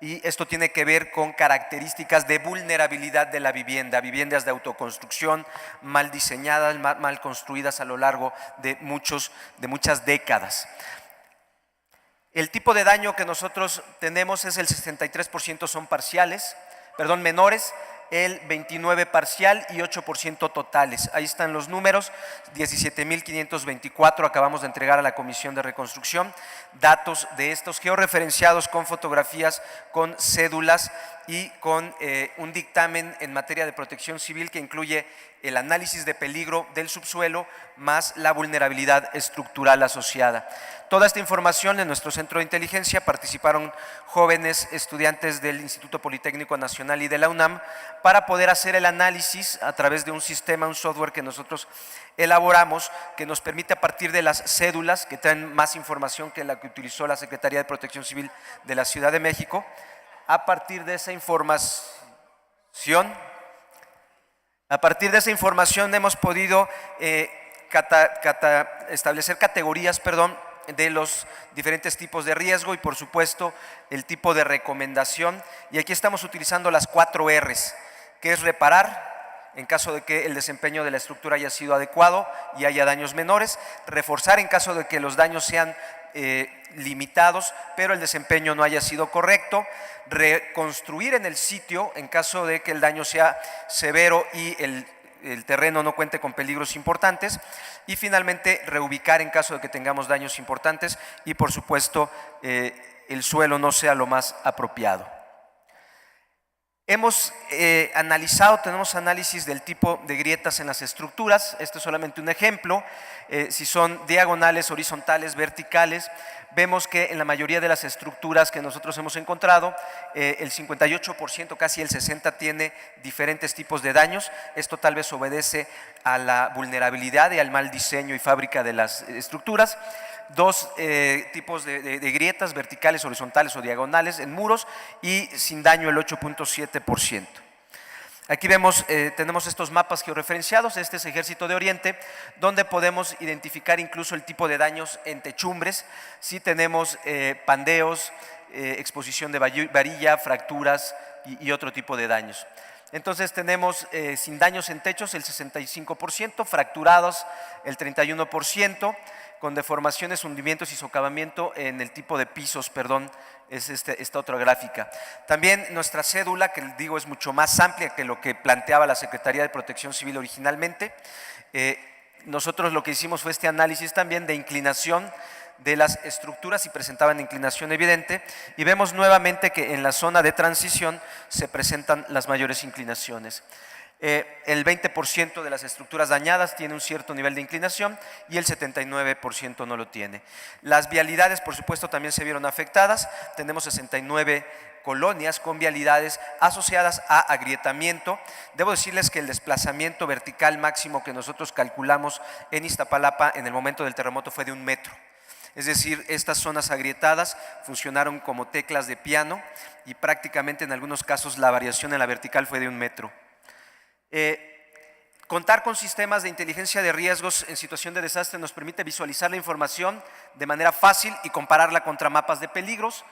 y esto tiene que ver con características de vulnerabilidad de la vivienda, viviendas de autoconstrucción mal diseñadas, mal construidas a lo largo de muchas décadas. El tipo de daño que nosotros tenemos es el 63% son menores, el 29% parcial y 8% totales. Ahí están los números, 17,524 acabamos de entregar a la Comisión de Reconstrucción, datos de estos georreferenciados con fotografías, con cédulas y con un dictamen en materia de protección civil que incluye el análisis de peligro del subsuelo más la vulnerabilidad estructural asociada. Toda esta información en nuestro centro de inteligencia participaron jóvenes estudiantes del Instituto Politécnico Nacional y de la UNAM para poder hacer el análisis a través de un sistema, un software que nosotros elaboramos, que nos permite a partir de las cédulas, que traen más información que la que utilizó la Secretaría de Protección Civil de la Ciudad de México, a partir de esa información hemos podido establecer categorías, de los diferentes tipos de riesgo y por supuesto el tipo de recomendación, y aquí estamos utilizando las 4 R's, que es reparar en caso de que el desempeño de la estructura haya sido adecuado y haya daños menores, reforzar en caso de que los daños sean limitados pero el desempeño no haya sido correcto, reconstruir en el sitio en caso de que el daño sea severo y el terreno no cuente con peligros importantes, y finalmente reubicar en caso de que tengamos daños importantes y por supuesto el suelo no sea lo más apropiado. Hemos tenemos análisis del tipo de grietas en las estructuras. Esto es solamente un ejemplo. Si son diagonales, horizontales, verticales, vemos que en la mayoría de las estructuras que nosotros hemos encontrado, el 58%, casi el 60%, tiene diferentes tipos de daños. Esto tal vez obedece a la vulnerabilidad y al mal diseño y fábrica de las estructuras. 2 tipos de grietas, verticales, horizontales o diagonales en muros, y sin daño el 8,7%. Aquí vemos, tenemos estos mapas georreferenciados. Este es Ejército de Oriente, donde podemos identificar incluso el tipo de daños en techumbres. Si tenemos pandeos, exposición de varilla, fracturas y otro tipo de daños. Entonces tenemos sin daños en techos el 65%, fracturados el 31%, con deformaciones, hundimientos y socavamiento en el tipo de pisos, es esta otra gráfica. También nuestra cédula, que digo es mucho más amplia que lo que planteaba la Secretaría de Protección Civil originalmente. Nosotros lo que hicimos fue este análisis también de inclinación de las estructuras y presentaban inclinación evidente, y vemos nuevamente que en la zona de transición se presentan las mayores inclinaciones. El 20% de las estructuras dañadas tiene un cierto nivel de inclinación y el 79% no lo tiene. Las vialidades, por supuesto, también se vieron afectadas. Tenemos 69 colonias con vialidades asociadas a agrietamiento. Debo decirles que el desplazamiento vertical máximo que nosotros calculamos en Iztapalapa en el momento del terremoto fue de 1 metro. Es decir, estas zonas agrietadas funcionaron como teclas de piano y prácticamente en algunos casos la variación en la vertical fue de 1 metro. Contar con sistemas de inteligencia de riesgos en situación de desastre nos permite visualizar la información de manera fácil y compararla contra mapas de peligros.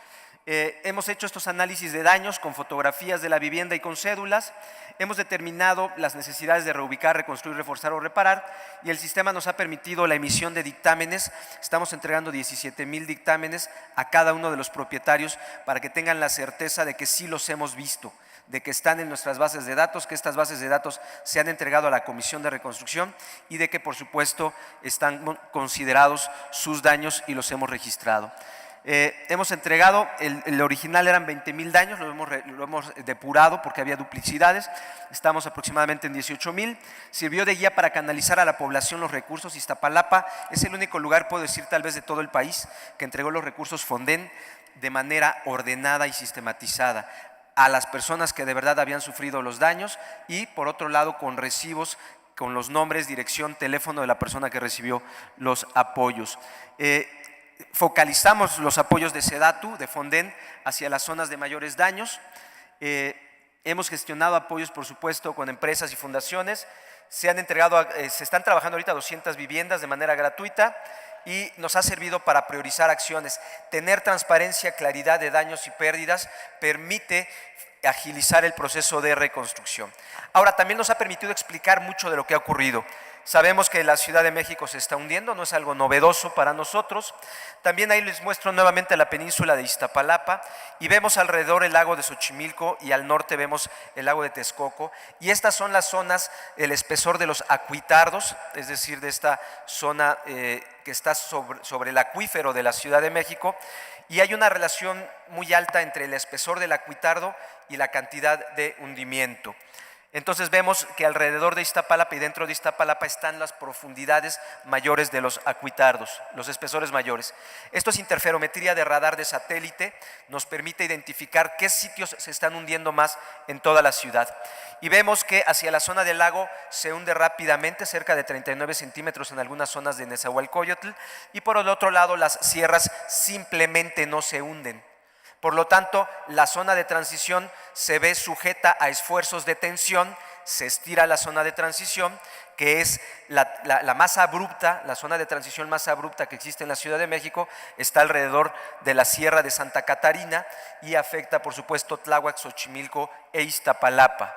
Hemos hecho estos análisis de daños con fotografías de la vivienda y con cédulas. Hemos determinado las necesidades de reubicar, reconstruir, reforzar o reparar, y el sistema nos ha permitido la emisión de dictámenes. Estamos entregando 17,000 dictámenes a cada uno de los propietarios para que tengan la certeza de que sí los hemos visto, de que están en nuestras bases de datos, que estas bases de datos se han entregado a la Comisión de Reconstrucción y de que por supuesto están considerados sus daños y los hemos registrado. Hemos entregado, el original eran 20,000 daños, lo hemos depurado porque había duplicidades, estamos aproximadamente en 18,000. Sirvió de guía para canalizar a la población los recursos. Iztapalapa es el único lugar, puedo decir tal vez de todo el país, que entregó los recursos Fonden de manera ordenada y sistematizada a las personas que de verdad habían sufrido los daños, y por otro lado con recibos con los nombres, dirección, teléfono de la persona que recibió los apoyos. Focalizamos los apoyos de SEDATU, de Fonden, hacia las zonas de mayores daños. Hemos gestionado apoyos, por supuesto, con empresas y fundaciones. Se están trabajando ahorita 200 viviendas de manera gratuita, y nos ha servido para priorizar acciones. Tener transparencia, claridad de daños y pérdidas permite agilizar el proceso de reconstrucción. Ahora, también nos ha permitido explicar mucho de lo que ha ocurrido. Sabemos que la Ciudad de México se está hundiendo, no es algo novedoso para nosotros. También ahí les muestro nuevamente la península de Iztapalapa y vemos alrededor el lago de Xochimilco y al norte vemos el lago de Texcoco. Y estas son las zonas, el espesor de los acuitardos, es decir, de esta zona que está sobre el acuífero de la Ciudad de México. Y hay una relación muy alta entre el espesor del acuitardo y la cantidad de hundimiento. Entonces vemos que alrededor de Iztapalapa y dentro de Iztapalapa están las profundidades mayores de los acuitardos, los espesores mayores. Esto es interferometría de radar de satélite, nos permite identificar qué sitios se están hundiendo más en toda la ciudad. Y vemos que hacia la zona del lago se hunde rápidamente, cerca de 39 centímetros en algunas zonas de Nezahualcóyotl, y por el otro lado las sierras simplemente no se hunden. Por lo tanto, la zona de transición se ve sujeta a esfuerzos de tensión, se estira la zona de transición, que es la más abrupta, la zona de transición más abrupta que existe en la Ciudad de México, está alrededor de la Sierra de Santa Catarina y afecta, por supuesto, Tláhuac, Xochimilco e Iztapalapa.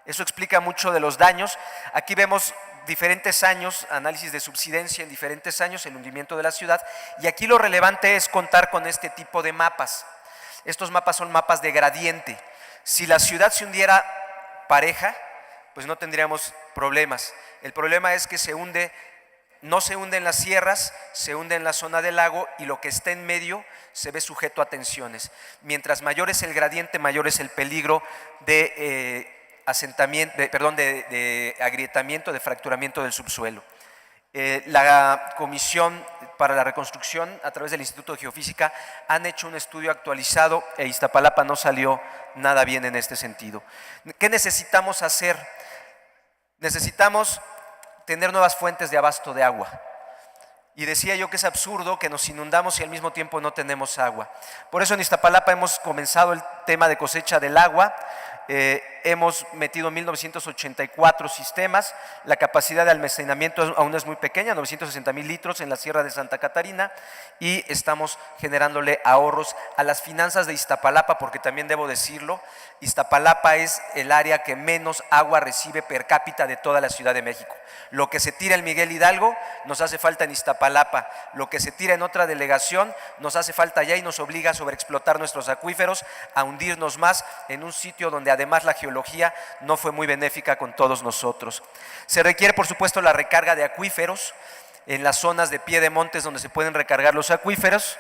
Eso explica mucho de los daños. Aquí vemos diferentes años, análisis de subsidencia en diferentes años, el hundimiento de la ciudad, y aquí lo relevante es contar con este tipo de mapas. Estos mapas son mapas de gradiente. Si la ciudad se hundiera pareja, pues no tendríamos problemas. El problema es que no se hunde en las sierras, se hunde en la zona del lago y lo que está en medio se ve sujeto a tensiones. Mientras mayor es el gradiente, mayor es el peligro de agrietamiento, de fracturamiento del subsuelo. La Comisión para la Reconstrucción, a través del Instituto de Geofísica, han hecho un estudio actualizado e Iztapalapa no salió nada bien en este sentido. ¿Qué necesitamos hacer? Necesitamos tener nuevas fuentes de abasto de agua. Y decía yo que es absurdo que nos inundamos y al mismo tiempo no tenemos agua. Por eso en Iztapalapa hemos comenzado el tema de cosecha del agua. Hemos metido 1984 sistemas, la capacidad de almacenamiento aún es muy pequeña, 960,000 litros en la Sierra de Santa Catarina, y estamos generándole ahorros a las finanzas de Iztapalapa, porque también debo decirlo, Iztapalapa es el área que menos agua recibe per cápita de toda la Ciudad de México. Lo que se tira en Miguel Hidalgo nos hace falta en Iztapalapa, lo que se tira en otra delegación nos hace falta allá y nos obliga a sobreexplotar nuestros acuíferos, a hundirnos más en un sitio donde además la geología no fue muy benéfica con todos nosotros. Se requiere, por supuesto, la recarga de acuíferos en las zonas de pie de montes donde se pueden recargar los acuíferos,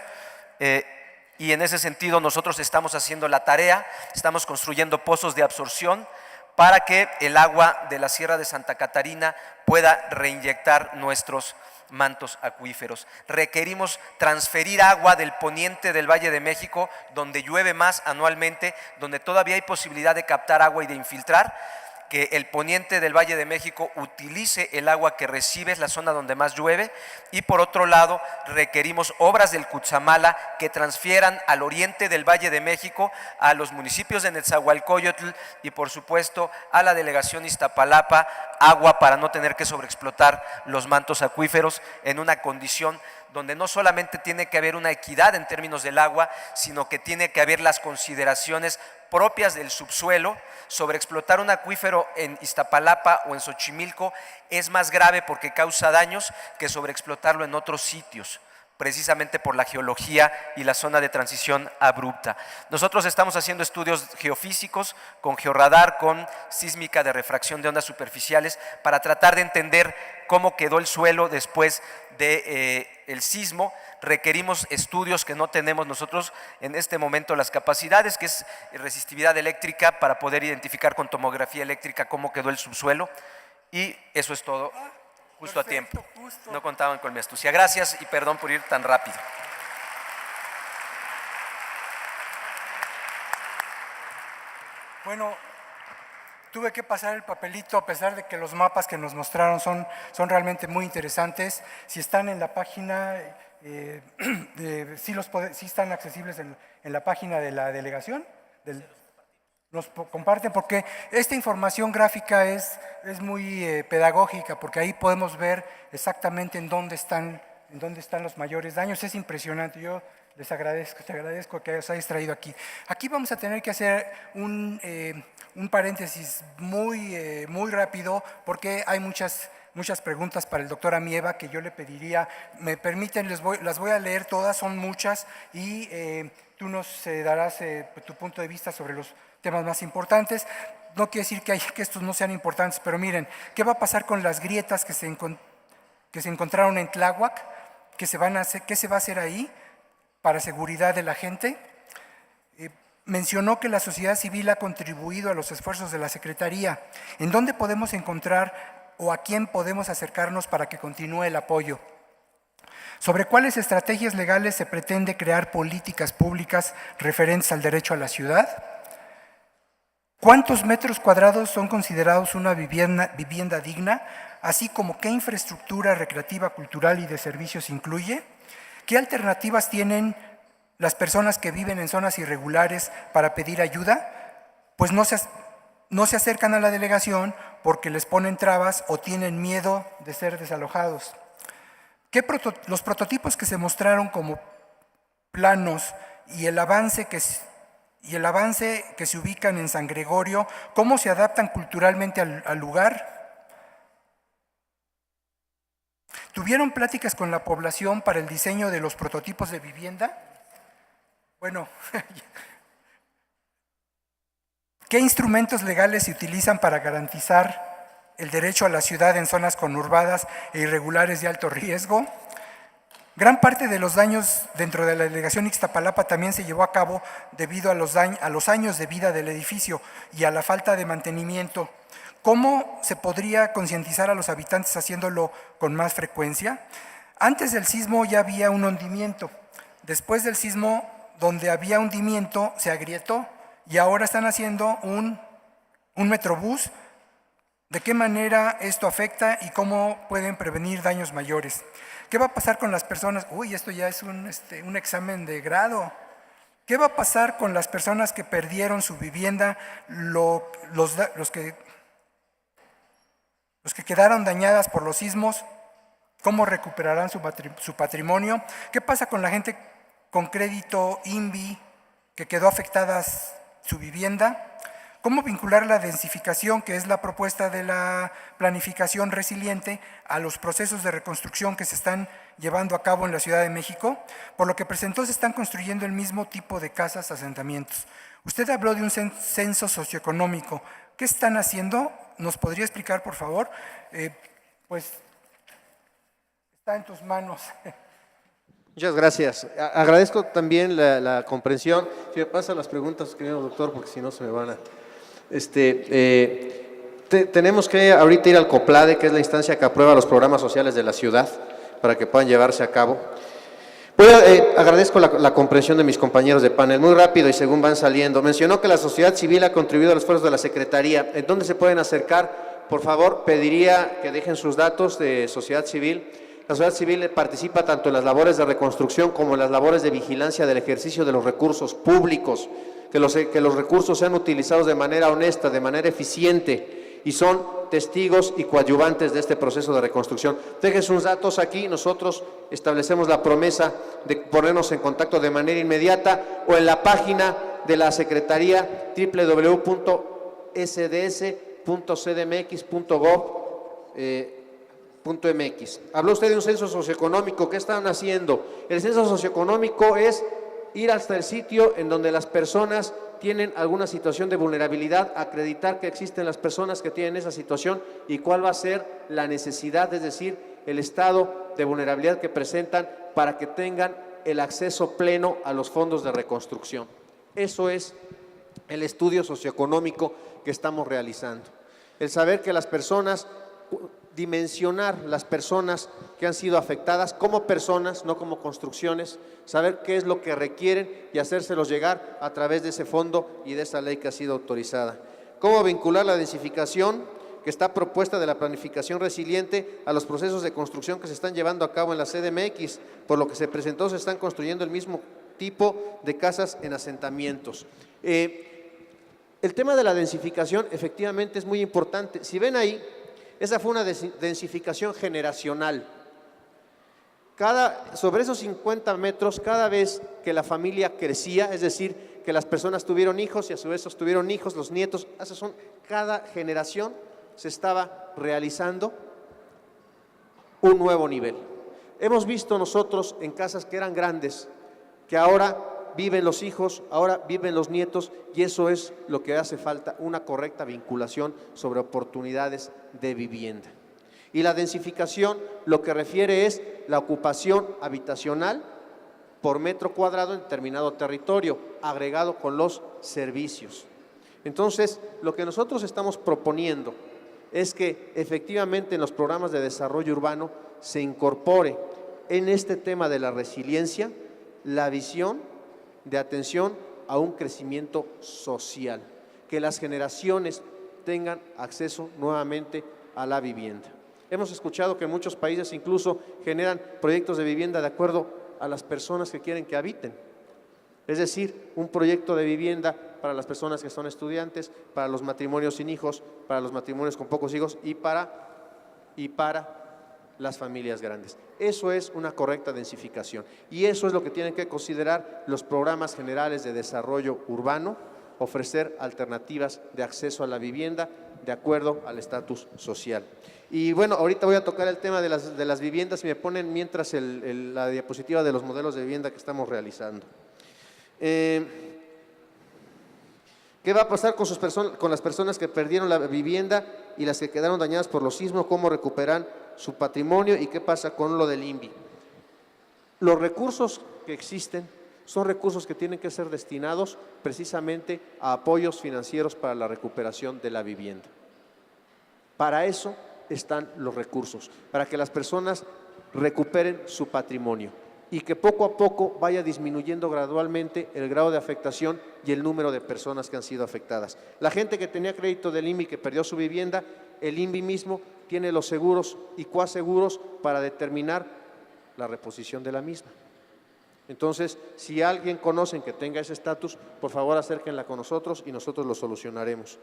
y en ese sentido nosotros estamos haciendo la tarea, estamos construyendo pozos de absorción para que el agua de la Sierra de Santa Catarina pueda reinyectar nuestros mantos acuíferos. Requerimos transferir agua del poniente del Valle de México, donde llueve más anualmente, donde todavía hay posibilidad de captar agua y de infiltrar, que el poniente del Valle de México utilice el agua que recibe, es la zona donde más llueve, y por otro lado requerimos obras del Cutzamala que transfieran al oriente del Valle de México, a los municipios de Nezahualcóyotl y por supuesto a la delegación Iztapalapa, agua para no tener que sobreexplotar los mantos acuíferos en una condición donde no solamente tiene que haber una equidad en términos del agua, sino que tiene que haber las consideraciones propias del subsuelo. Sobreexplotar un acuífero en Iztapalapa o en Xochimilco es más grave porque causa daños que sobreexplotarlo en otros sitios, precisamente por la geología y la zona de transición abrupta. Nosotros estamos haciendo estudios geofísicos con georradar, con sísmica de refracción de ondas superficiales, para tratar de entender cómo quedó el suelo después del sismo. Requerimos estudios que no tenemos nosotros en este momento las capacidades, que es resistividad eléctrica, para poder identificar con tomografía eléctrica cómo quedó el subsuelo, y eso es todo. Justo a tiempo. No contaban con mi astucia. Gracias y perdón por ir tan rápido. Bueno, tuve que pasar el papelito a pesar de que los mapas que nos mostraron son realmente muy interesantes. Si están en la página, sí están accesibles en la página de la delegación. Nos comparten, porque esta información gráfica es muy pedagógica, porque ahí podemos ver exactamente en dónde están en dónde están los mayores daños. Es impresionante. Yo les agradezco, te agradezco que os hayas traído aquí. Aquí vamos a tener que hacer un paréntesis muy rápido, porque hay muchas preguntas para el doctor Amieva que yo le pediría. Me permiten, las voy a leer todas, son muchas, y tú nos darás tu punto de vista sobre los temas más importantes. No quiere decir que estos no sean importantes, pero miren, ¿qué va a pasar con las grietas que se encontraron en Tláhuac? ¿Qué se va a hacer ahí para seguridad de la gente? Mencionó que la sociedad civil ha contribuido a los esfuerzos de la Secretaría. ¿En dónde podemos encontrar o a quién podemos acercarnos para que continúe el apoyo? ¿Sobre cuáles estrategias legales se pretende crear políticas públicas referentes al derecho a la ciudad? ¿Cuántos metros cuadrados son considerados una vivienda digna? Así como qué infraestructura recreativa, cultural y de servicios incluye. ¿Qué alternativas tienen las personas que viven en zonas irregulares para pedir ayuda? Pues no se acercan a la delegación porque les ponen trabas o tienen miedo de ser desalojados. Los prototipos que se mostraron como planos y el avance que se ubican en San Gregorio, ¿cómo se adaptan culturalmente al lugar? ¿Tuvieron pláticas con la población para el diseño de los prototipos de vivienda? Bueno, ¿qué instrumentos legales se utilizan para garantizar el derecho a la ciudad en zonas conurbadas e irregulares de alto riesgo? Gran parte de los daños dentro de la delegación Ixtapalapa también se llevó a cabo debido a los años de vida del edificio y a la falta de mantenimiento. ¿Cómo se podría concientizar a los habitantes haciéndolo con más frecuencia? Antes del sismo ya había un hundimiento. Después del sismo, donde había hundimiento, se agrietó y ahora están haciendo un metrobús. ¿De qué manera esto afecta y cómo pueden prevenir daños mayores? ¿Qué va a pasar con las personas? Uy, esto ya es un examen de grado. ¿Qué va a pasar con las personas que perdieron su vivienda, los que quedaron dañadas por los sismos? ¿Cómo recuperarán su patrimonio? ¿Qué pasa con la gente con crédito INVI que quedó afectada su vivienda? ¿Cómo vincular la densificación, que es la propuesta de la planificación resiliente, a los procesos de reconstrucción que se están llevando a cabo en la Ciudad de México? Por lo que presentó, se están construyendo el mismo tipo de casas, asentamientos. Usted habló de un censo socioeconómico. ¿Qué están haciendo? ¿Nos podría explicar, por favor? Pues está en tus manos. Muchas gracias. Agradezco también la comprensión. Si me pasan las preguntas, querido doctor, porque si no se me van a… tenemos que ahorita ir al COPLADE, que es la instancia que aprueba los programas sociales de la ciudad, para que puedan llevarse a cabo. Agradezco la comprensión de mis compañeros de panel. Muy rápido y según van saliendo. Mencionó que la sociedad civil ha contribuido a los esfuerzos de la Secretaría. ¿En dónde se pueden acercar? Por favor, pediría que dejen sus datos de sociedad civil. La sociedad civil participa tanto en las labores de reconstrucción como en las labores de vigilancia del ejercicio de los recursos públicos, que los recursos sean utilizados de manera honesta, de manera eficiente, y son testigos y coadyuvantes de este proceso de reconstrucción. Dejen sus datos aquí, nosotros establecemos la promesa de ponernos en contacto de manera inmediata o en la página de la Secretaría www.sds.cdmx.gov.mx. Habló usted de un censo socioeconómico. ¿Qué están haciendo? El censo socioeconómico es ir hasta el sitio en donde las personas tienen alguna situación de vulnerabilidad, acreditar que existen las personas que tienen esa situación y cuál va a ser la necesidad, es decir, el estado de vulnerabilidad que presentan para que tengan el acceso pleno a los fondos de reconstrucción. Eso es el estudio socioeconómico que estamos realizando. El saber que las personas, dimensionar las personas que han sido afectadas como personas, no como construcciones, saber qué es lo que requieren y hacérselos llegar a través de ese fondo y de esa ley que ha sido autorizada. ¿Cómo vincular la densificación que está propuesta de la planificación resiliente a los procesos de construcción que se están llevando a cabo en la CDMX? Por lo que se presentó, se están construyendo el mismo tipo de casas en asentamientos. El tema de la densificación efectivamente es muy importante. Si ven ahí, esa fue una densificación generacional. sobre esos 50 metros, cada vez que la familia crecía, es decir, que las personas tuvieron hijos y a su vez tuvieron hijos, los nietos, cada generación se estaba realizando un nuevo nivel. Hemos visto nosotros en casas que eran grandes, que ahora viven los hijos, ahora viven los nietos, y eso es lo que hace falta, una correcta vinculación sobre oportunidades de vivienda. Y la densificación lo que refiere es la ocupación habitacional por metro cuadrado en determinado territorio, agregado con los servicios. Entonces, lo que nosotros estamos proponiendo es que efectivamente en los programas de desarrollo urbano se incorpore en este tema de la resiliencia la visión de atención a un crecimiento social, que las generaciones tengan acceso nuevamente a la vivienda. Hemos escuchado que en muchos países incluso generan proyectos de vivienda de acuerdo a las personas que quieren que habiten. Es decir, un proyecto de vivienda para las personas que son estudiantes, para los matrimonios sin hijos, para los matrimonios con pocos hijos y para las familias grandes. Eso es una correcta densificación y eso es lo que tienen que considerar los programas generales de desarrollo urbano, ofrecer alternativas de acceso a la vivienda de acuerdo al estatus social. Y bueno, ahorita voy a tocar el tema de las viviendas, si me ponen mientras la diapositiva de los modelos de vivienda que estamos realizando. ¿Qué va a pasar con las personas que perdieron la vivienda y las que quedaron dañadas por los sismos? ¿Cómo recuperan su patrimonio y qué pasa con lo del INVI? Los recursos que existen son recursos que tienen que ser destinados precisamente a apoyos financieros para la recuperación de la vivienda. Para eso están los recursos, para que las personas recuperen su patrimonio y que poco a poco vaya disminuyendo gradualmente el grado de afectación y el número de personas que han sido afectadas. La gente que tenía crédito del INVI que perdió su vivienda, el INVI mismo tiene los seguros y coaseguros para determinar la reposición de la misma. Entonces, si alguien conocen que tenga ese estatus, por favor acérquenla con nosotros y nosotros lo solucionaremos.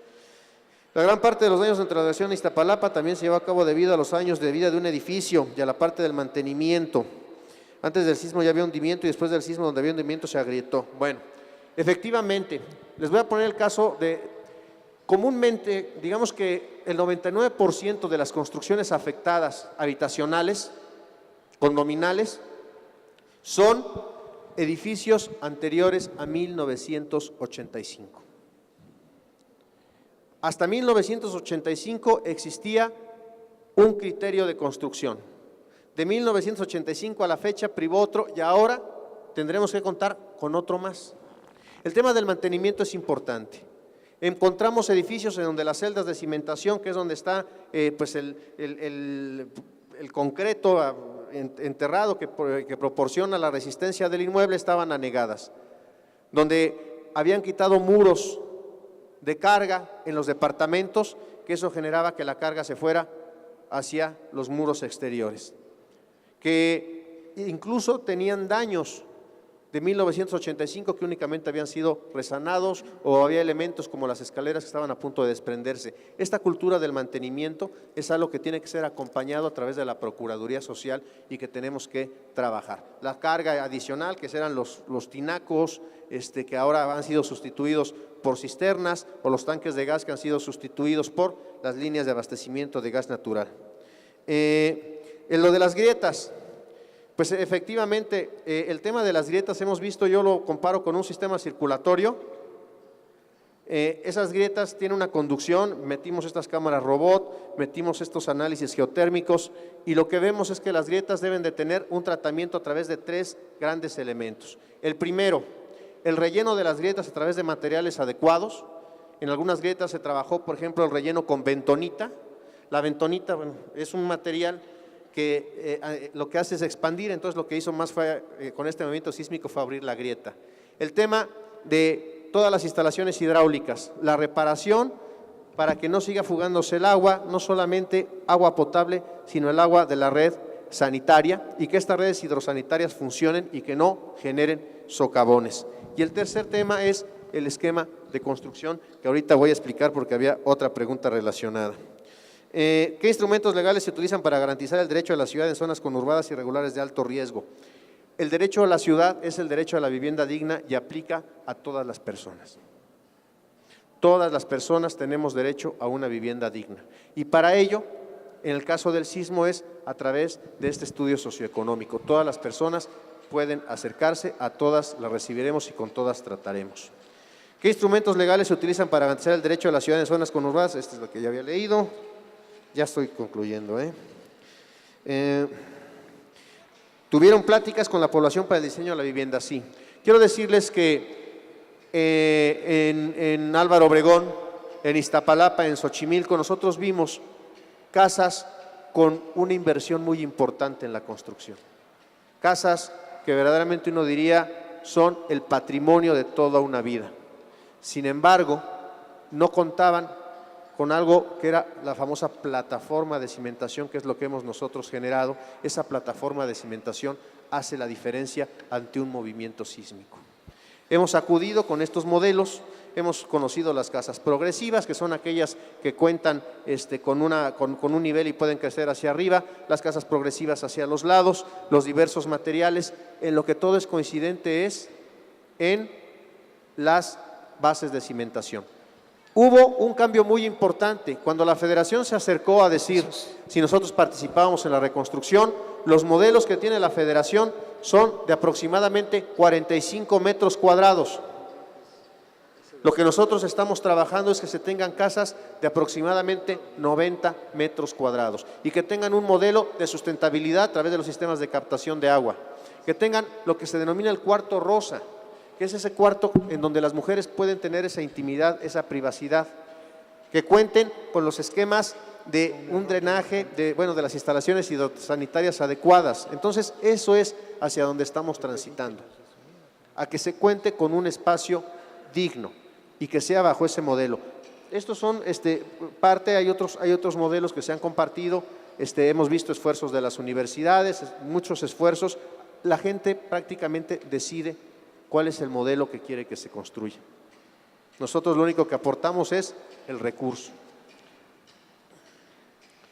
La gran parte de los daños en traslación de Iztapalapa también se llevó a cabo debido a los años de vida de un edificio y a la parte del mantenimiento. Antes del sismo ya había hundimiento y después del sismo donde había hundimiento se agrietó. Bueno, efectivamente, les voy a poner el caso de, comúnmente, digamos que el 99% de las construcciones afectadas habitacionales, condominales, son edificios anteriores a 1985. Hasta 1985 existía un criterio de construcción. De 1985 a la fecha privó otro y ahora tendremos que contar con otro más. El tema del mantenimiento es importante. Encontramos edificios en donde las celdas de cimentación, que es donde está pues el concreto enterrado que proporciona la resistencia del inmueble, estaban anegadas. Donde habían quitado muros de carga en los departamentos, que eso generaba que la carga se fuera hacia los muros exteriores, que incluso tenían daños de 1985 que únicamente habían sido resanados o había elementos como las escaleras que estaban a punto de desprenderse. Esta cultura del mantenimiento es algo que tiene que ser acompañado a través de la Procuraduría Social y que tenemos que trabajar. La carga adicional, que serán los tinacos, que ahora han sido sustituidos por cisternas, o los tanques de gas que han sido sustituidos por las líneas de abastecimiento de gas natural. En lo de las grietas, pues efectivamente el tema de las grietas hemos visto, yo lo comparo con un sistema circulatorio. Esas grietas tienen una conducción, metimos estas cámaras robot, metimos estos análisis geotérmicos y lo que vemos es que las grietas deben de tener un tratamiento a través de 3 grandes elementos. El primero, el relleno de las grietas a través de materiales adecuados. En algunas grietas se trabajó, por ejemplo, el relleno con bentonita. La bentonita, bueno, es un material que lo que hace es expandir, entonces lo que hizo más fue, con este movimiento sísmico, fue abrir la grieta. El tema de todas las instalaciones hidráulicas, la reparación para que no siga fugándose el agua, no solamente agua potable, sino el agua de la red sanitaria y que estas redes hidrosanitarias funcionen y que no generen socavones. Y el tercer tema es el esquema de construcción, que ahorita voy a explicar porque había otra pregunta relacionada. ¿Qué instrumentos legales se utilizan para garantizar el derecho a la ciudad en zonas conurbadas irregulares de alto riesgo? El derecho a la ciudad es el derecho a la vivienda digna y aplica a todas las personas. Todas las personas tenemos derecho a una vivienda digna. Y para ello, en el caso del sismo, es a través de este estudio socioeconómico. Todas las personas pueden acercarse, a todas las recibiremos y con todas trataremos. ¿Qué instrumentos legales se utilizan para garantizar el derecho a la ciudad en zonas conurbadas? Este es lo que ya había leído. Ya estoy concluyendo. ¿Tuvieron pláticas con la población para el diseño de la vivienda? Sí. Quiero decirles que en Álvaro Obregón, en Iztapalapa, en Xochimilco, nosotros vimos casas con una inversión muy importante en la construcción. Casas que verdaderamente uno diría son el patrimonio de toda una vida. Sin embargo, no contaban con algo que era la famosa plataforma de cimentación, que es lo que hemos nosotros generado. Esa plataforma de cimentación hace la diferencia ante un movimiento sísmico. Hemos acudido con estos modelos, hemos conocido las casas progresivas, que son aquellas que cuentan con un nivel y pueden crecer hacia arriba, las casas progresivas hacia los lados, los diversos materiales. En lo que todo es coincidente es en las bases de cimentación. Hubo un cambio muy importante. Cuando la Federación se acercó a decir si nosotros participábamos en la reconstrucción, los modelos que tiene la Federación son de aproximadamente 45 metros cuadrados. Lo que nosotros estamos trabajando es que se tengan casas de aproximadamente 90 metros cuadrados y que tengan un modelo de sustentabilidad a través de los sistemas de captación de agua, que tengan lo que se denomina el cuarto rosa, que es ese cuarto en donde las mujeres pueden tener esa intimidad, esa privacidad, que cuenten con los esquemas de un drenaje, de las instalaciones hidrosanitarias adecuadas. Entonces, eso es hacia donde estamos transitando, a que se cuente con un espacio digno y que sea bajo ese modelo. Estos son parte, hay otros modelos que se han compartido, hemos visto esfuerzos de las universidades, muchos esfuerzos. La gente prácticamente decide cuál es el modelo que quiere que se construya. Nosotros lo único que aportamos es el recurso.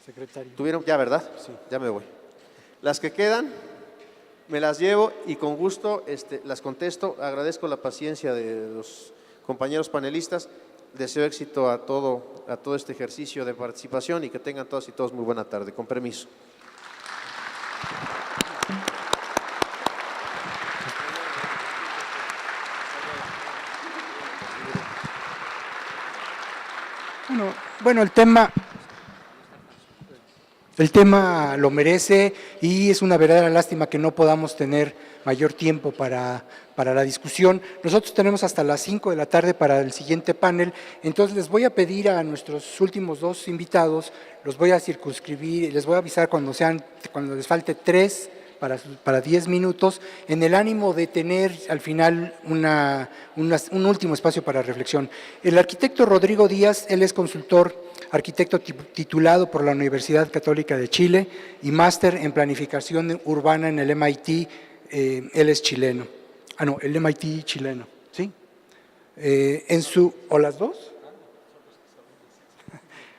Secretario. ¿Tuvieron ya, verdad? Sí. Ya me voy. Las que quedan, me las llevo y con gusto las contesto. Agradezco la paciencia de los compañeros panelistas. Deseo éxito a todo este ejercicio de participación y que tengan todas y todos muy buena tarde. Con permiso. Bueno, el tema lo merece y es una verdadera lástima que no podamos tener mayor tiempo para la discusión. Nosotros tenemos hasta las 5 de la tarde para el siguiente panel, entonces les voy a pedir a nuestros últimos dos invitados, los voy a circunscribir y les voy a avisar cuando les falte 3 para 10 minutos, en el ánimo de tener al final un último espacio para reflexión. El arquitecto Rodrigo Díaz, él es consultor, arquitecto titulado por la Universidad Católica de Chile y máster en planificación urbana en el MIT, él es chileno. El MIT chileno, ¿sí? ¿O las dos?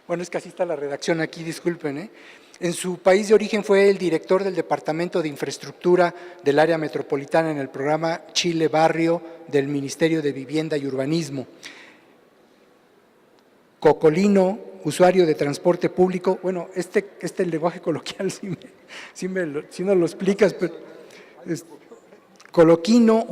Bueno, es que así está la redacción aquí, disculpen, En su país de origen fue el director del Departamento de Infraestructura del área metropolitana en el programa Chile Barrio del Ministerio de Vivienda y Urbanismo. Cocolino, usuario de transporte público. Bueno, este lenguaje coloquial si no lo explicas, pero Coloquino,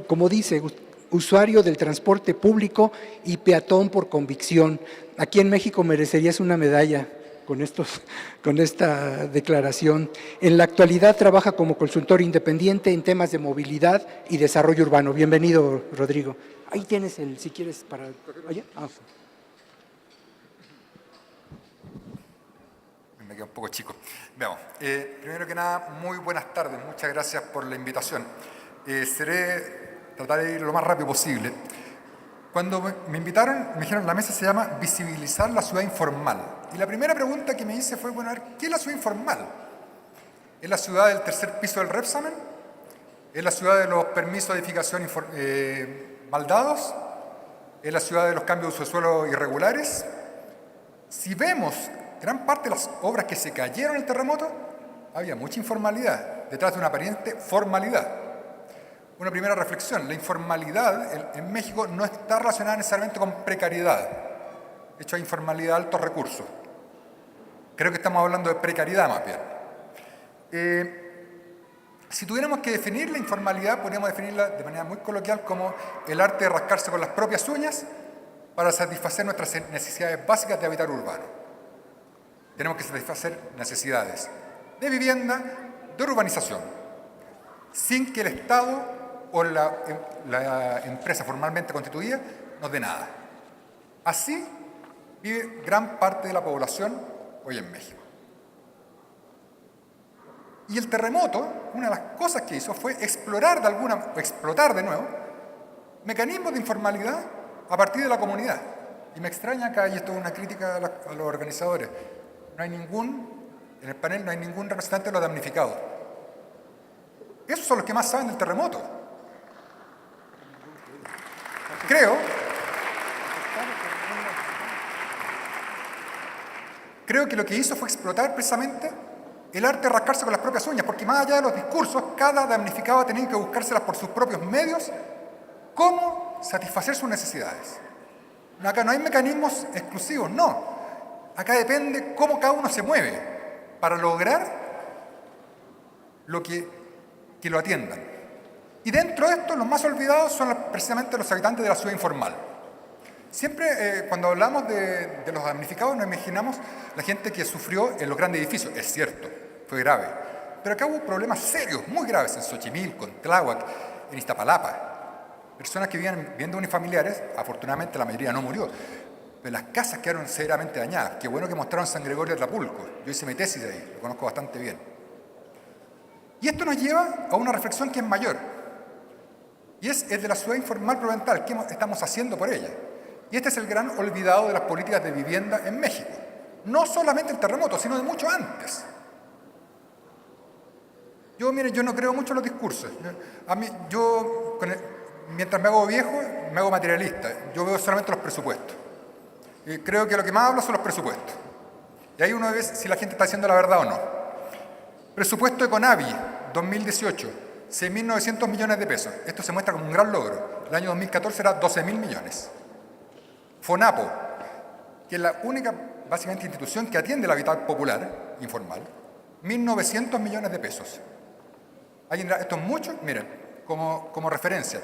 como dice, usuario del transporte público y peatón por convicción. Aquí en México merecerías una medalla con esta declaración. En la actualidad trabaja como consultor independiente en temas de movilidad y desarrollo urbano. Bienvenido, Rodrigo. Ahí tienes si quieres para… ¿Allá? Me queda un poco chico. Veamos. Primero que nada, muy buenas tardes. Muchas gracias por la invitación. Trataré de ir lo más rápido posible. Cuando me invitaron, me dijeron, la mesa se llama Visibilizar la ciudad informal. Y la primera pregunta que me hice fue, bueno, a ver, ¿qué es la ciudad informal? ¿Es la ciudad del tercer piso del Repsamen? ¿Es la ciudad de los permisos de edificación mal dados? ¿Es la ciudad de los cambios de uso de suelo irregulares? Si vemos gran parte de las obras que se cayeron en el terremoto, había mucha informalidad, detrás de una aparente formalidad. Una primera reflexión, la informalidad en México no está relacionada necesariamente con precariedad. De hecho, hay informalidad de altos recursos. Creo que estamos hablando de precariedad más bien. Si tuviéramos que definir la informalidad, podríamos definirla de manera muy coloquial como el arte de rascarse con las propias uñas para satisfacer nuestras necesidades básicas de hábitat urbano. Tenemos que satisfacer necesidades de vivienda, de urbanización, sin que el Estado o la empresa formalmente constituida nos dé nada. Así vive gran parte de la población hoy en México. Y el terremoto, una de las cosas que hizo fue explotar de nuevo mecanismos de informalidad a partir de la comunidad. Y me extraña acá, y esto es una crítica a los organizadores, en el panel no hay ningún representante de los damnificados. Esos son los que más saben del terremoto. Creo que lo que hizo fue explotar precisamente el arte de rascarse con las propias uñas, porque más allá de los discursos, cada damnificado tenía que buscárselas por sus propios medios, cómo satisfacer sus necesidades. Acá no hay mecanismos exclusivos, no. Acá depende cómo cada uno se mueve para lograr que lo atiendan. Y dentro de esto, los más olvidados son precisamente los habitantes de la ciudad informal. Siempre cuando hablamos de los damnificados nos imaginamos la gente que sufrió en los grandes edificios. Es cierto, fue grave. Pero acá hubo problemas serios, muy graves en Xochimilco, en Tláhuac, en Iztapalapa. Personas que vivían viendo unifamiliares, afortunadamente la mayoría no murió, pero las casas quedaron severamente dañadas. Qué bueno que mostraron San Gregorio de Tlapulco. Yo hice mi tesis de ahí, lo conozco bastante bien. Y esto nos lleva a una reflexión que es mayor. Y es el de la ciudad informal provental. ¿Qué estamos haciendo por ella? Y este es el gran olvidado de las políticas de vivienda en México. No solamente el terremoto, sino de mucho antes. Yo no creo mucho en los discursos. Mientras me hago viejo, me hago materialista. Yo veo solamente los presupuestos. Y creo que lo que más habla son los presupuestos. Y ahí uno ve si la gente está diciendo la verdad o no. Presupuesto de Conavi, 2018, 6.900 millones de pesos. Esto se muestra como un gran logro. El año 2014 era 12.000 millones. FONAPO, que es la única, básicamente, institución que atiende el hábitat popular, informal, 1.900 millones de pesos. Esto es mucho, miren, como referencia.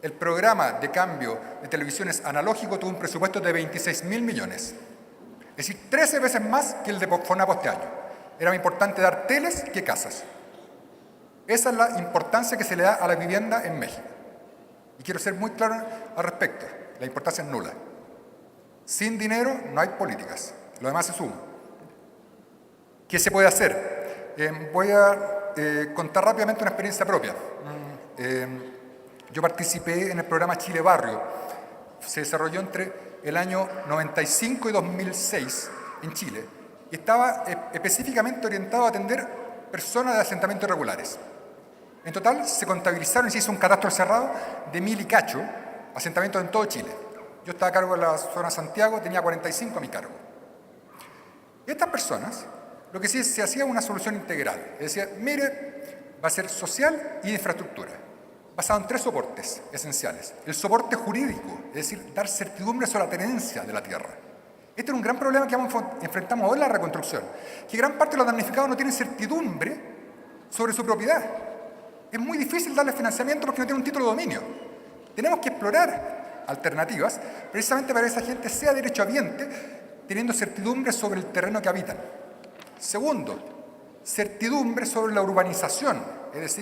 El programa de cambio de televisiones analógico tuvo un presupuesto de 26.000 millones. Es decir, 13 veces más que el de FONAPO este año. Era más importante dar teles que casas. Esa es la importancia que se le da a la vivienda en México. Y quiero ser muy claro al respecto. La importancia es nula. Sin dinero no hay políticas. Lo demás se suma. ¿Qué se puede hacer? Voy a contar rápidamente una experiencia propia. Yo participé en el programa Chile Barrio. Se desarrolló entre el año 95 y 2006 en Chile. Y estaba específicamente orientado a atender personas de asentamientos irregulares. En total se contabilizaron y se hizo un catastro cerrado de 1.000 y cacho asentamientos en todo Chile. Yo estaba a cargo de la zona Santiago, tenía 45 a mi cargo. Y estas personas, lo que sí se hacía una solución integral. Es decir, mire, va a ser social y de infraestructura, basado en 3 soportes esenciales. El soporte jurídico, es decir, dar certidumbre sobre la tenencia de la tierra. Este es un gran problema que enfrentamos hoy en la reconstrucción, que gran parte de los damnificados no tienen certidumbre sobre su propiedad. Es muy difícil darle financiamiento porque no tiene un título de dominio. Tenemos que explorar alternativas precisamente para que esa gente sea derechohabiente, teniendo certidumbre sobre el terreno que habitan. Segundo, certidumbre sobre la urbanización, es decir,